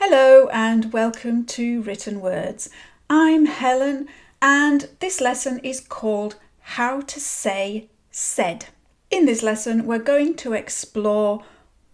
Hello and welcome to Written Words. I'm Helen and this lesson is called How to Say Said. In this lesson we're going to explore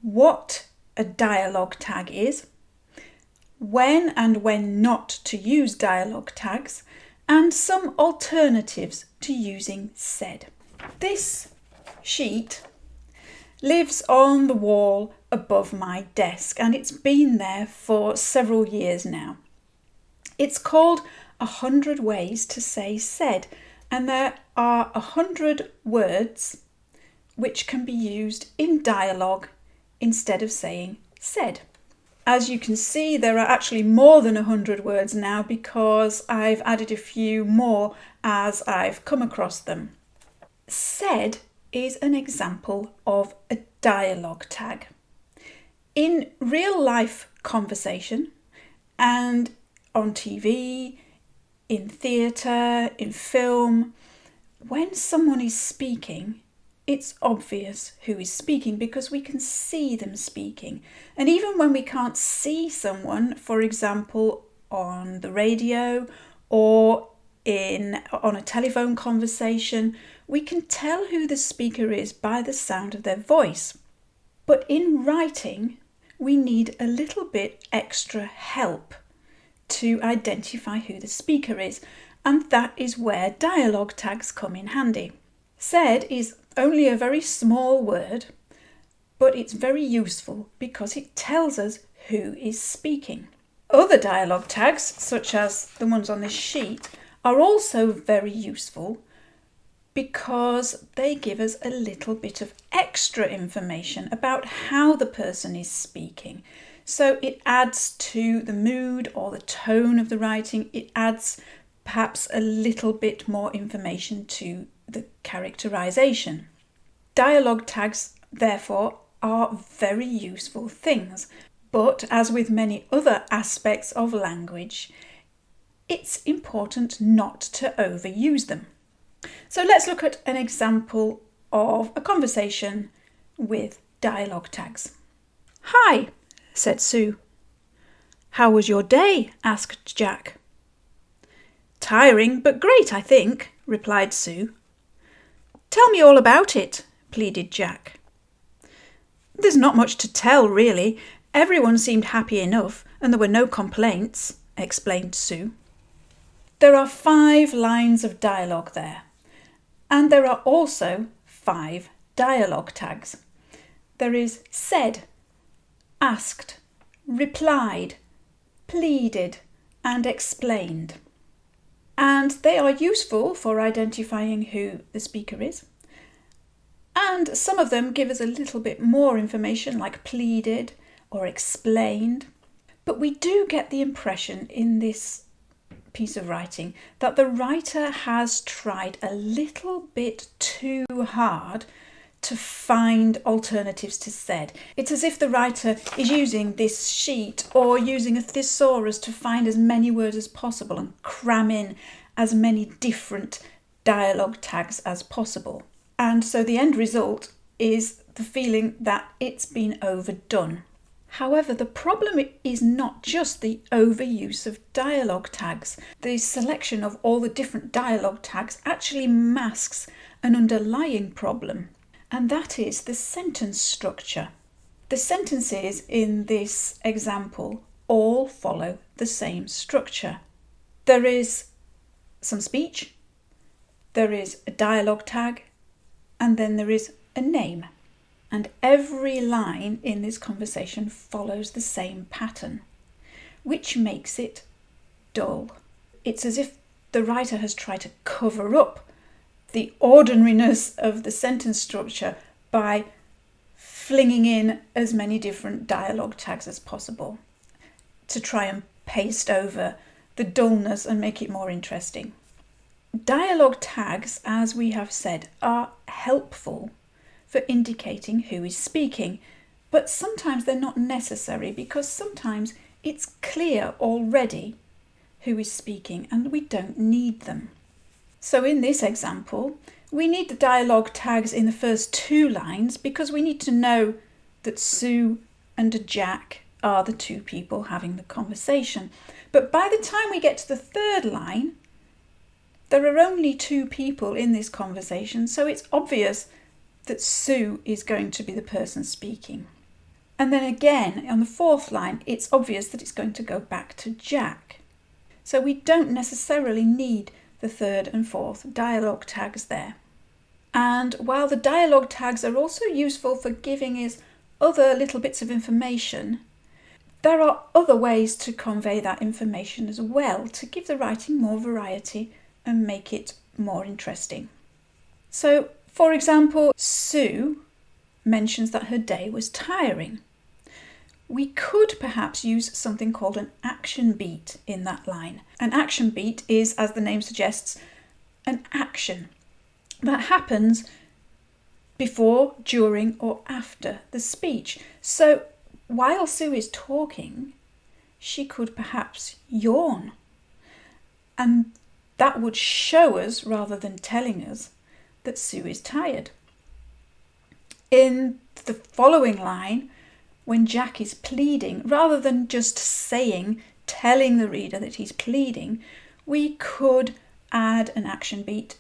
what a dialogue tag is, when and when not to use dialogue tags, and some alternatives to using said. This sheet lives on the wall above my desk and it's been there for several years now. It's called 100 Ways to Say Said, and there are 100 words which can be used in dialogue instead of saying said. As you can see, there are actually more than 100 words now because I've added a few more as I've come across them. Said is an example of a dialogue tag. In real life conversation and on TV, in theatre, in film, when someone is speaking, it's obvious who is speaking because we can see them speaking. And even when we can't see someone, for example, on the radio or on a telephone conversation, we can tell who the speaker is by the sound of their voice. But in writing, we need a little bit extra help to identify who the speaker is, and that is where dialogue tags come in handy. Said is only a very small word, but it's very useful because it tells us who is speaking. Other dialogue tags, such as the ones on this sheet, are also very useful because they give us a little bit of extra information about how the person is speaking. So it adds to the mood or the tone of the writing. It adds perhaps a little bit more information to the characterization. Dialogue tags, therefore, are very useful things. But as with many other aspects of language, it's important not to overuse them. So let's look at an example of a conversation with dialogue tags. "Hi," said Sue. "How was your day?" asked Jack. "Tiring, but great, I think," replied Sue. "Tell me all about it," pleaded Jack. "There's not much to tell, really. Everyone seemed happy enough, and there were no complaints," explained Sue. There are 5 lines of dialogue there, and there are also 5 dialogue tags. There is said, asked, replied, pleaded, and explained. And they are useful for identifying who the speaker is. And some of them give us a little bit more information, like pleaded or explained. But we do get the impression in this piece of writing that the writer has tried a little bit too hard to find alternatives to said. It's as if the writer is using this sheet or using a thesaurus to find as many words as possible and cram in as many different dialogue tags as possible. And so the end result is the feeling that it's been overdone. However, the problem is not just the overuse of dialogue tags. The selection of all the different dialogue tags actually masks an underlying problem, and that is the sentence structure. The sentences in this example all follow the same structure. There is some speech, there is a dialogue tag, and then there is a name. And every line in this conversation follows the same pattern, which makes it dull. It's as if the writer has tried to cover up the ordinariness of the sentence structure by flinging in as many different dialogue tags as possible to try and paste over the dullness and make it more interesting. Dialogue tags, as we have said, are helpful for indicating who is speaking, but sometimes they're not necessary because sometimes it's clear already who is speaking and we don't need them. So in this example, we need the dialogue tags in the first 2 lines because we need to know that Sue and Jack are the two people having the conversation. But by the time we get to the third line, there are only two people in this conversation, so it's obvious that Sue is going to be the person speaking. And then again, on the fourth line, it's obvious that it's going to go back to Jack. So we don't necessarily need the third and fourth dialogue tags there. And while the dialogue tags are also useful for giving us other little bits of information, there are other ways to convey that information as well to give the writing more variety and make it more interesting. So, for example, Sue mentions that her day was tiring. We could perhaps use something called an action beat in that line. An action beat is, as the name suggests, an action that happens before, during, or after the speech. So while Sue is talking, she could perhaps yawn. And that would show us, rather than telling us, that Sue is tired. In the following line, when Jack is pleading, rather than just telling the reader that he's pleading, we could add an action beat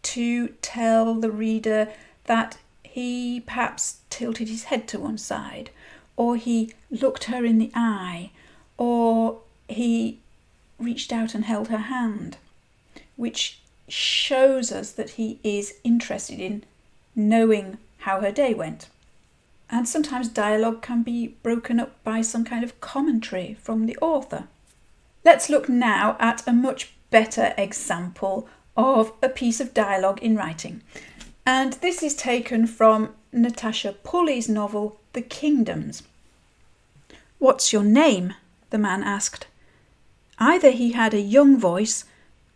to tell the reader that he perhaps tilted his head to one side, or he looked her in the eye, or he reached out and held her hand, which shows us that he is interested in knowing how her day went. And sometimes dialogue can be broken up by some kind of commentary from the author. Let's look now at a much better example of a piece of dialogue in writing. And this is taken from Natasha Pulley's novel, The Kingdoms. "What's your name?" the man asked. Either he had a young voice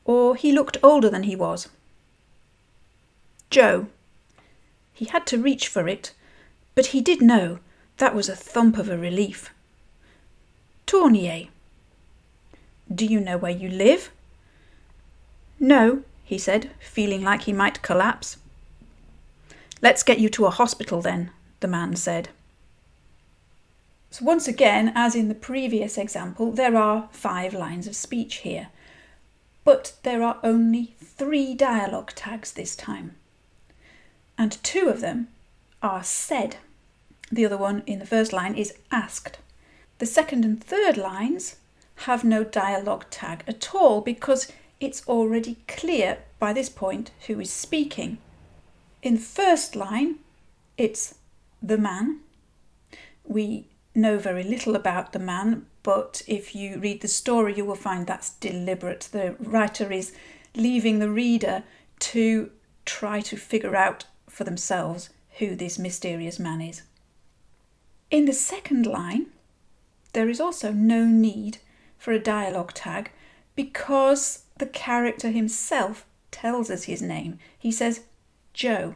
or he looked older than he was. "Joe." He had to reach for it, but he did know that was a thump of a relief. "Tournier." "Do you know where you live?" "No," he said, feeling like he might collapse. "Let's get you to a hospital then," the man said. So once again, as in the previous example, there are 5 lines of speech here, but there are only 3 dialogue tags this time. And 2 of them are said. The other one in the first line is asked. The second and third lines have no dialogue tag at all because it's already clear by this point who is speaking. In the first line, it's the man. We know very little about the man, but if you read the story, you will find that's deliberate. The writer is leaving the reader to try to figure out for themselves who this mysterious man is. In the second line, there is also no need for a dialogue tag because the character himself tells us his name. He says, Joe.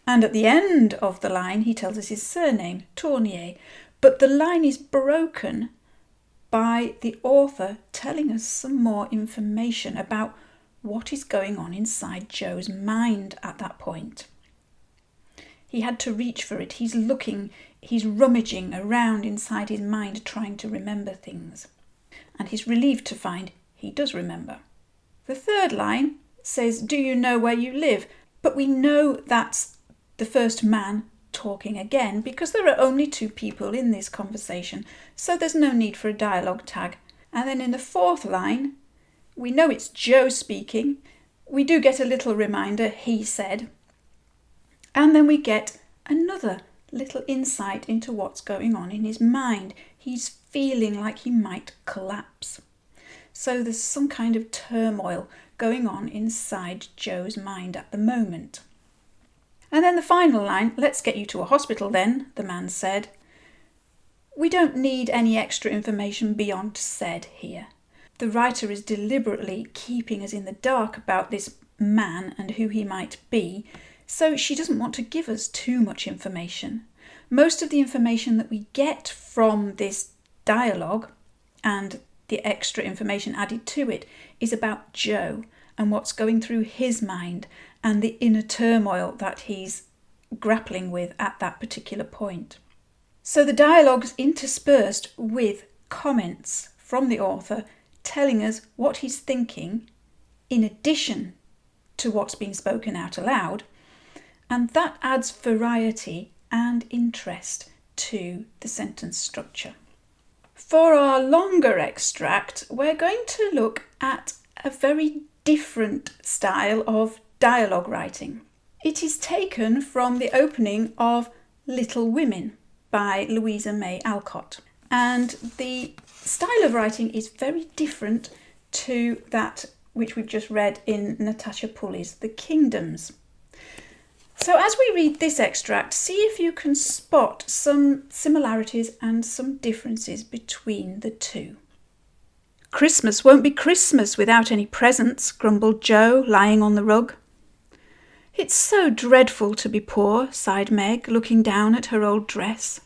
And at the end of the line, he tells us his surname, Tournier. But the line is broken by the author telling us some more information about what is going on inside Joe's mind at that point. He had to reach for it. He's looking, he's rummaging around inside his mind trying to remember things. And he's relieved to find he does remember. The third line says, do you know where you live? But we know that's the first man talking again because there are only 2 people in this conversation, so there's no need for a dialogue tag. And then in the fourth line, we know it's Joe speaking. We do get a little reminder, he said. And then we get another little insight into what's going on in his mind. He's feeling like he might collapse. So there's some kind of turmoil going on inside Joe's mind at the moment. And then the final line, let's get you to a hospital then, the man said. We don't need any extra information beyond said here. The writer is deliberately keeping us in the dark about this man and who he might be, so she doesn't want to give us too much information. Most of the information that we get from this dialogue and the extra information added to it is about Joe and what's going through his mind and the inner turmoil that he's grappling with at that particular point. So the dialogue's interspersed with comments from the author telling us what he's thinking in addition to what's being spoken out aloud, and that adds variety and interest to the sentence structure. For our longer extract, we're going to look at a very different style of dialogue writing. It is taken from the opening of Little Women by Louisa May Alcott, and the style of writing is very different to that which we've just read in Natasha Pulley's The Kingdoms. So as we read this extract, see if you can spot some similarities and some differences between the two. "Christmas won't be Christmas without any presents," grumbled Jo, lying on the rug. "It's so dreadful to be poor," sighed Meg, looking down at her old dress.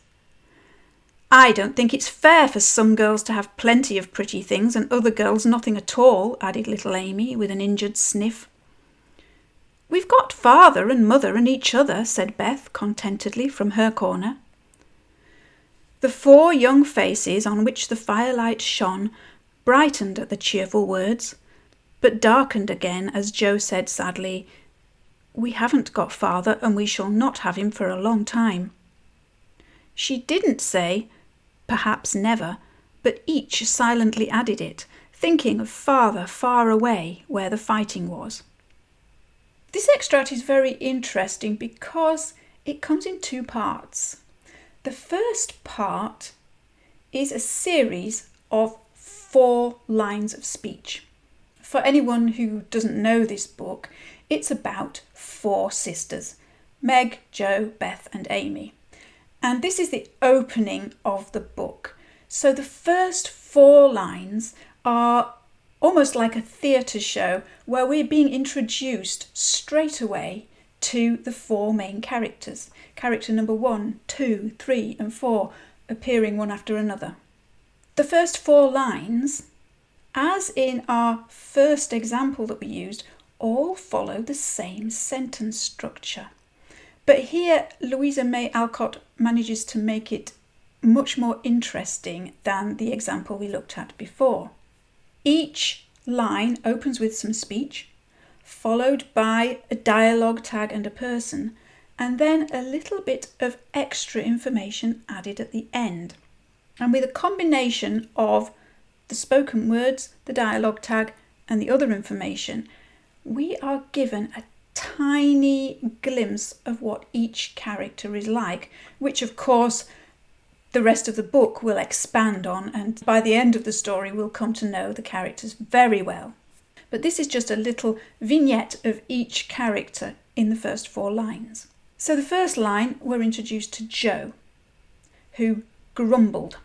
"I don't think it's fair for some girls to have plenty of pretty things and other girls nothing at all," added little Amy with an injured sniff. "We've got father and mother and each other," said Beth contentedly from her corner. The 4 young faces on which the firelight shone brightened at the cheerful words, but darkened again as Jo said sadly, "We haven't got father and we shall not have him for a long time." She didn't say, "Perhaps never," but each silently added it, thinking of father far away where the fighting was. This extract is very interesting because it comes in 2 parts. The first part is a series of 4 lines of speech. For anyone who doesn't know this book, it's about 4 sisters, Meg, Jo, Beth and Amy. And this is the opening of the book. So the first 4 lines are almost like a theatre show where we're being introduced straight away to the 4 main characters. Character number 1, 2, 3 and 4 appearing one after another. The first 4 lines, as in our first example that we used, all follow the same sentence structure. But here Louisa May Alcott manages to make it much more interesting than the example we looked at before. Each line opens with some speech, followed by a dialogue tag and a person, and then a little bit of extra information added at the end. And with a combination of the spoken words, the dialogue tag, and the other information, we are given a tiny glimpse of what each character is like, which of course the rest of the book will expand on, and by the end of the story we'll come to know the characters very well. But this is just a little vignette of each character in the first 4 lines. So the first line, we're introduced to Jo, who grumbled.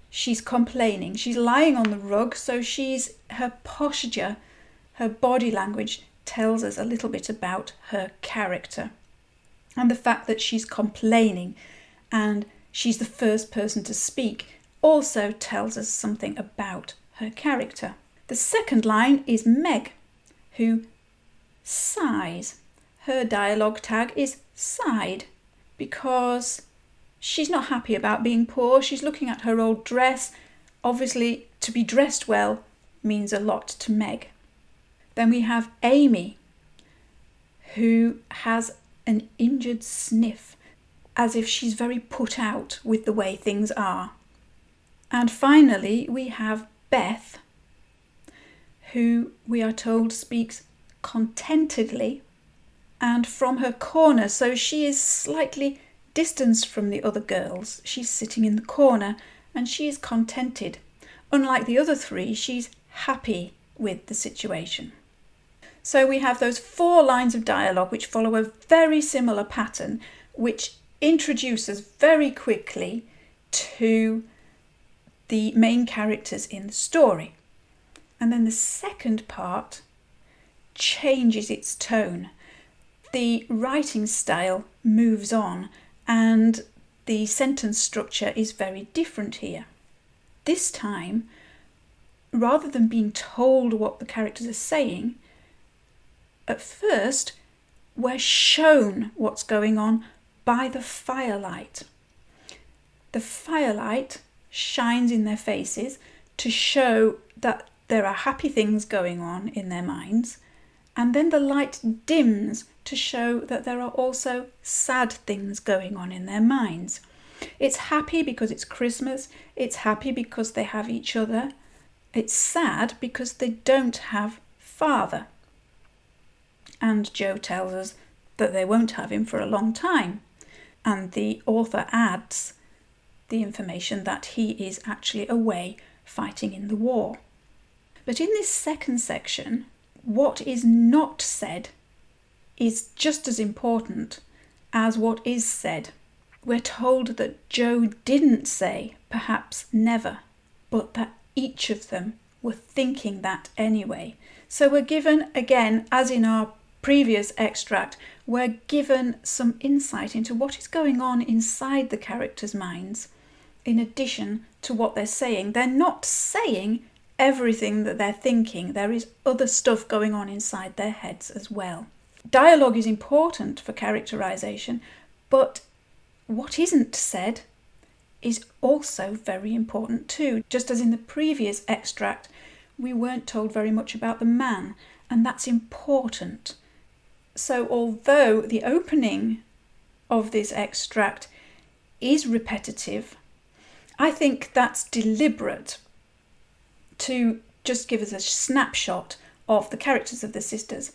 She's complaining. She's lying on the rug, so her posture, her body language tells us a little bit about her character. And the fact that she's complaining and she's the first person to speak also tells us something about her character. The second line is Meg, who sighs. Her dialogue tag is sighed because she's not happy about being poor. She's looking at her old dress. Obviously, to be dressed well means a lot to Meg. Then we have Amy, who has an injured sniff, as if she's very put out with the way things are. And finally, we have Beth, who we are told speaks contentedly and from her corner, so she is slightly distanced from the other girls. She's sitting in the corner and she is contented. Unlike the other 3, she's happy with the situation. So we have those 4 lines of dialogue which follow a very similar pattern, which introduces very quickly to the main characters in the story. And then the second part changes its tone. The writing style moves on and the sentence structure is very different here. This time, rather than being told what the characters are saying, at first we're shown what's going on by the firelight. The firelight shines in their faces to show that there are happy things going on in their minds, and then the light dims to show that there are also sad things going on in their minds. It's happy because it's Christmas, it's happy because they have each other, it's sad because they don't have father. And Joe tells us that they won't have him for a long time. And the author adds the information that he is actually away fighting in the war. But in this second section, what is not said is just as important as what is said. We're told that Joe didn't say perhaps never, but that each of them were thinking that anyway. So we're given, again, as in our previous extract, we're given some insight into what is going on inside the characters' minds, in addition to what they're saying. They're not saying everything that they're thinking. There is other stuff going on inside their heads as well. Dialogue is important for characterization, but what isn't said is also very important too. Just as in the previous extract, we weren't told very much about the man, and that's important. So although the opening of this extract is repetitive, I think that's deliberate to just give us a snapshot of the characters of the sisters,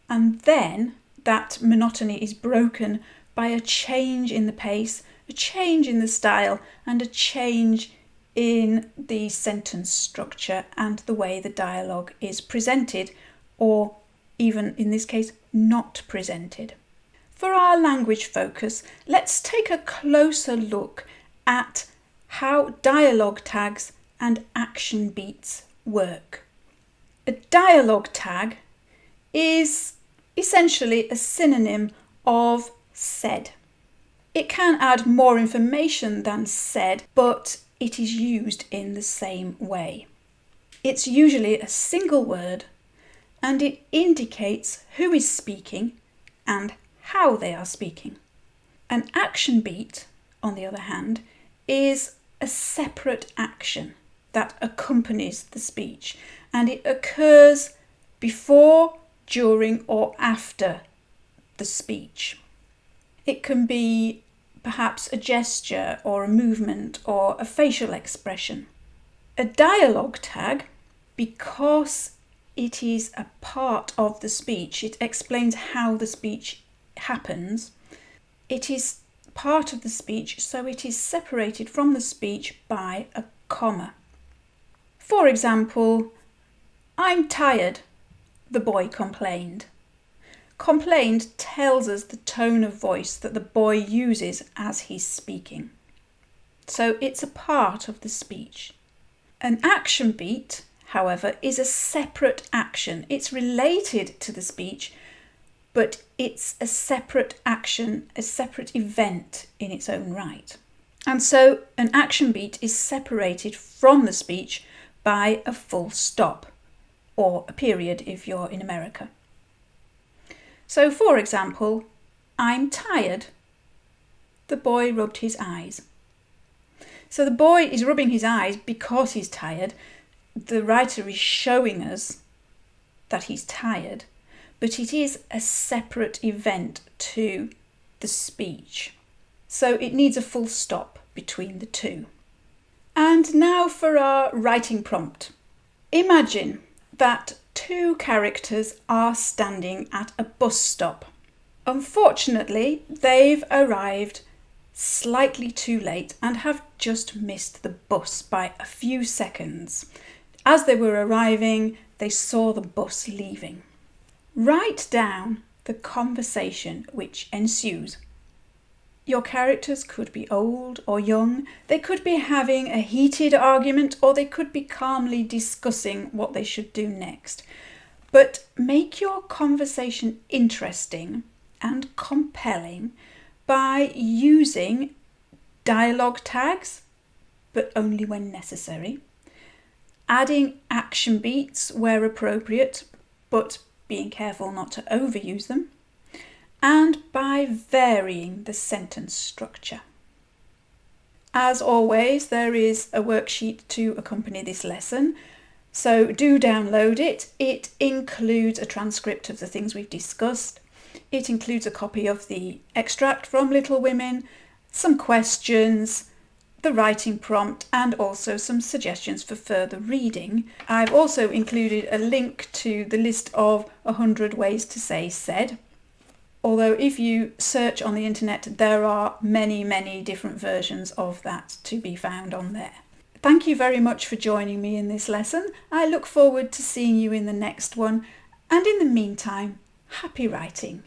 and then that monotony is broken by a change in the pace, a change in the style, and a change in the sentence structure and the way the dialogue is presented, or even in this case, not presented. For our language focus, let's take a closer look at how dialogue tags and action beats work. A dialogue tag is essentially a synonym of said. It can add more information than said, but it is used in the same way. It's usually a single word, and it indicates who is speaking and how they are speaking. An action beat, on the other hand, is a separate action that accompanies the speech, and it occurs before, during, or after the speech. It can be perhaps a gesture or a movement or a facial expression. A dialogue tag, because it is a part of the speech, it explains how the speech happens. It is part of the speech, so it is separated from the speech by a comma. For example, "I'm tired," the boy complained. Complained tells us the tone of voice that the boy uses as he's speaking. So it's a part of the speech. An action beat, however, is a separate action. It's related to the speech, but it's a separate action, a separate event in its own right. And so an action beat is separated from the speech by a full stop, or a period if you're in America. So, for example, "I'm tired." The boy rubbed his eyes. So the boy is rubbing his eyes because he's tired. The writer is showing us that he's tired, but it is a separate event to the speech. So it needs a full stop between the two. And now for our writing prompt. Imagine that two characters are standing at a bus stop. Unfortunately, they've arrived slightly too late and have just missed the bus by a few seconds. As they were arriving, they saw the bus leaving. Write down the conversation which ensues. Your characters could be old or young, they could be having a heated argument, or they could be calmly discussing what they should do next. But make your conversation interesting and compelling by using dialogue tags, but only when necessary, adding action beats where appropriate, but being careful not to overuse them, and by varying the sentence structure. As always, there is a worksheet to accompany this lesson, so do download it. It includes a transcript of the things we've discussed. It includes a copy of the extract from Little Women, some questions, the writing prompt, and also some suggestions for further reading. I've also included a link to the list of 100 ways to say said. Although if you search on the internet, there are many different versions of that to be found on there. Thank you very much for joining me in this lesson. I look forward to seeing you in the next one, and in the meantime, happy writing.